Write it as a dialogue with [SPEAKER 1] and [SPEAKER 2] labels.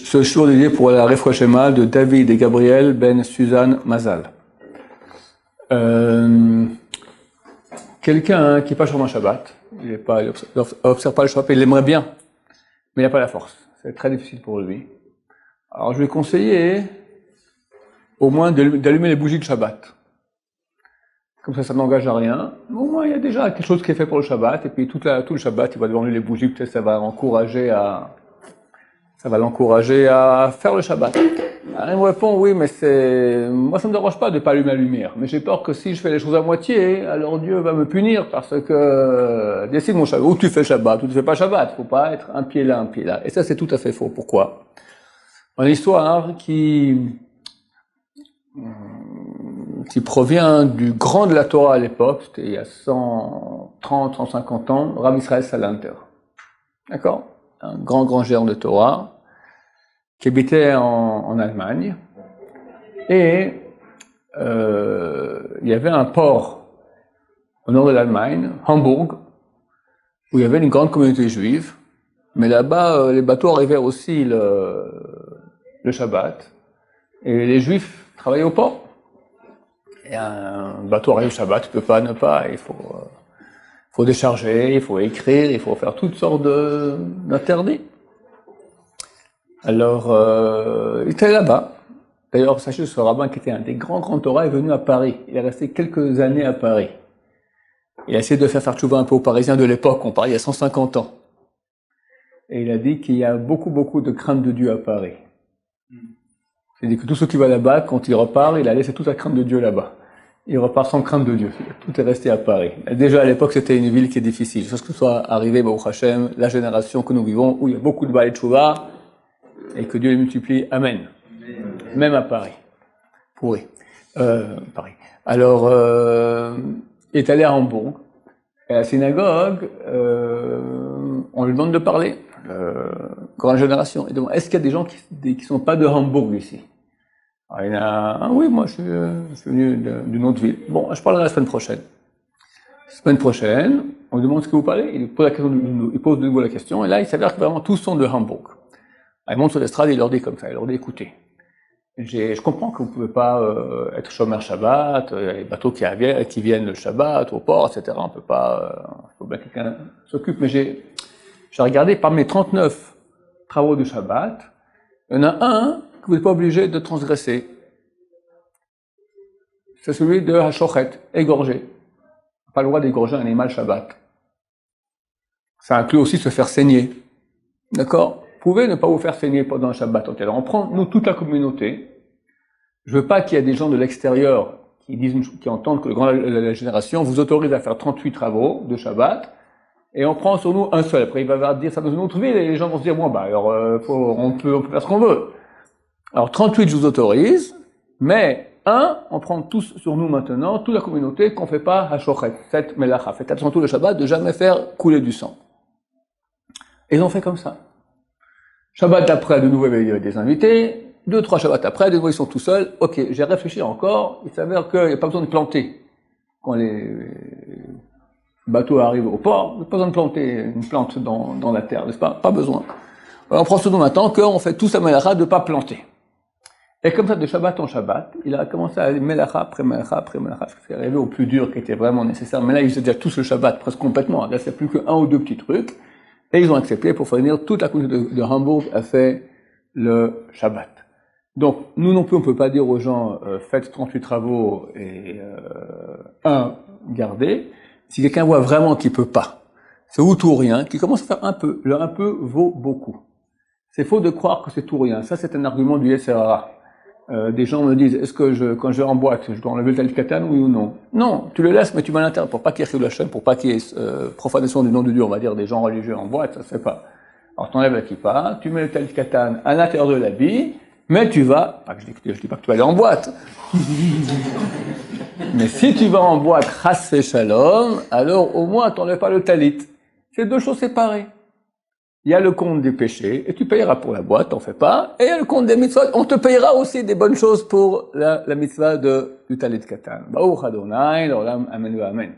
[SPEAKER 1] ce jour dédié pour la Refouach Shema de David et Gabriel Ben Suzanne Mazal. Quelqu'un qui n'est pas sur un Shabbat, il n'observe pas le Shabbat, il aimerait bien, mais il n'a pas la force. C'est très difficile pour lui. Alors je vais conseiller au moins d'allumer les bougies de Shabbat. Comme ça n'engage à rien. Au moins, il y a déjà quelque chose qui est fait pour le Shabbat, et puis tout le Shabbat, il va devant lui les bougies, peut-être ça va l'encourager à faire le Shabbat. Alors, il me répond, oui, mais moi ça me dérange pas de pas allumer la lumière, mais j'ai peur que si je fais les choses à moitié, alors Dieu va me punir parce que, décide mon Shabbat, ou tu fais Shabbat, ou tu fais pas Shabbat, faut pas être un pied là, un pied là. Et ça, c'est tout à fait faux. Pourquoi? Une histoire qui provient du grand de la Torah à l'époque, c'était il y a 130, 150 ans, Rav Israël Salanter. D'accord? Un grand géant de Torah, qui habitait en Allemagne, et il y avait un port au nord de l'Allemagne, Hambourg, où il y avait une grande communauté juive, mais là-bas, les bateaux arrivaient aussi le Shabbat, et les juifs travaillaient au port. Et un bateau arrive le Shabbat, tu peux pas ne pas, il faut décharger, il faut écrire, il faut faire toutes sortes d'interdits. Alors, il était là-bas. D'ailleurs, sachez que ce rabbin qui était un des grands Torah est venu à Paris. Il est resté quelques années à Paris. Il a essayé de faire tchouva un peu aux Parisiens de l'époque, on parle il y a 150 ans. Et il a dit qu'il y a beaucoup de crainte de Dieu à Paris. C'est-à-dire que tous ceux qui vont là-bas, quand il repart, il a laissé toute la crainte de Dieu là-bas. Il repart sans crainte de Dieu. Tout est resté à Paris. Déjà, à l'époque, c'était une ville qui est difficile. Jusqu'à ce que soit arrivé, Baruch Hashem, la génération que nous vivons, où il y a beaucoup de Baal Tchouva, et que Dieu les multiplie. Amen. Même à Paris. Pourri. Paris. Alors, il est allé à Hambourg. Et à la synagogue, on lui demande de parler. Grande génération. Et donc, est-ce qu'il y a des gens qui sont pas de Hambourg ici? Alors, il y en a oui, moi je suis venu d'une autre ville. Bon, je parlerai la semaine prochaine. Semaine prochaine, on lui demande ce que vous parlez, il pose de nouveau la question, et là il s'avère que vraiment tous sont de Hambourg. Alors, il monte sur l'estrade et il leur dit comme ça, il leur dit écoutez, je comprends que vous pouvez pas être chômeur Shabbat, il y a les bateaux qui viennent le Shabbat, au port, etc. On peut pas, faut bien que quelqu'un s'occupe, mais j'ai regardé par mes 39 travaux du Shabbat, il y en a un que vous n'êtes pas obligé de transgresser. C'est celui de Hashochet, égorger. Pas le droit d'égorger un animal Shabbat. Ça inclut aussi se faire saigner. D'accord? Vous pouvez ne pas vous faire saigner pendant un Shabbat. Alors on prend, nous, toute la communauté. Je veux pas qu'il y ait des gens de l'extérieur qui entendent que la génération vous autorise à faire 38 travaux de Shabbat, et on prend sur nous un seul. Après, il va dire ça dans une autre ville, et les gens vont se dire, bon, bah, alors, on peut faire ce qu'on veut. Alors, 38, je vous autorise, mais on prend tous sur nous maintenant, toute la communauté, qu'on fait pas Hashochet, cette melacha. Faites attention tout le Shabbat de jamais faire couler du sang. Et ils ont fait comme ça. Shabbat d'après, de nouveau, il y avait des invités. 2-3 Shabbats après, de nouveau, ils sont tout seuls. Ok, j'ai réfléchi encore. Il s'avère qu'il n'y a pas besoin de planter. Quand les bateaux arrivent au port, il n'y a pas besoin de planter une plante dans la terre, n'est-ce pas? Pas besoin. Alors, on prend ce nom maintenant qu'on fait tous la melacha de pas planter. Et comme ça, de Shabbat en Shabbat, il a commencé à aller melacha après melacha après melacha, parce que c'est arrivé au plus dur qui était vraiment nécessaire. Mais là, ils étaient déjà tous le Shabbat, presque complètement. Là, c'est plus qu'un ou deux petits trucs. Et ils ont accepté pour faire venir toute la communauté de Hambourg a fait le Shabbat. Donc, nous non plus, on peut pas dire aux gens, faites 38 travaux et gardez. Si quelqu'un voit vraiment qu'il peut pas, c'est ou tout ou rien, qui commence à faire un peu. Le un peu vaut beaucoup. C'est faux de croire que c'est tout ou rien. Ça, c'est un argument du Yetzer Hara. Des gens me disent, est-ce que quand je vais en boîte, je dois enlever le talit katan, oui ou non? Non, tu le laisses, mais tu mets à l'intérieur pour pas qu'il y ait Chilul Hashem, pour pas qu'il y ait profanation du nom de Dieu, on va dire des gens religieux en boîte, ça se fait pas. Alors, t'enlèves la kippa, tu mets le talit katan à l'intérieur de l'habit, mais tu vas, je dis pas que tu vas aller en boîte. Mais si tu vas en boîte, chas ve shalom, alors au moins t'enlèves pas le talit. C'est deux choses séparées. Il y a le compte des péchés, et tu payeras pour la boîte, t'en fais pas, et il y a le compte des mitzvot, on te payera aussi des bonnes choses pour la mitzvah du talit katan. Baruch Adonai, l'olam, amen, amen.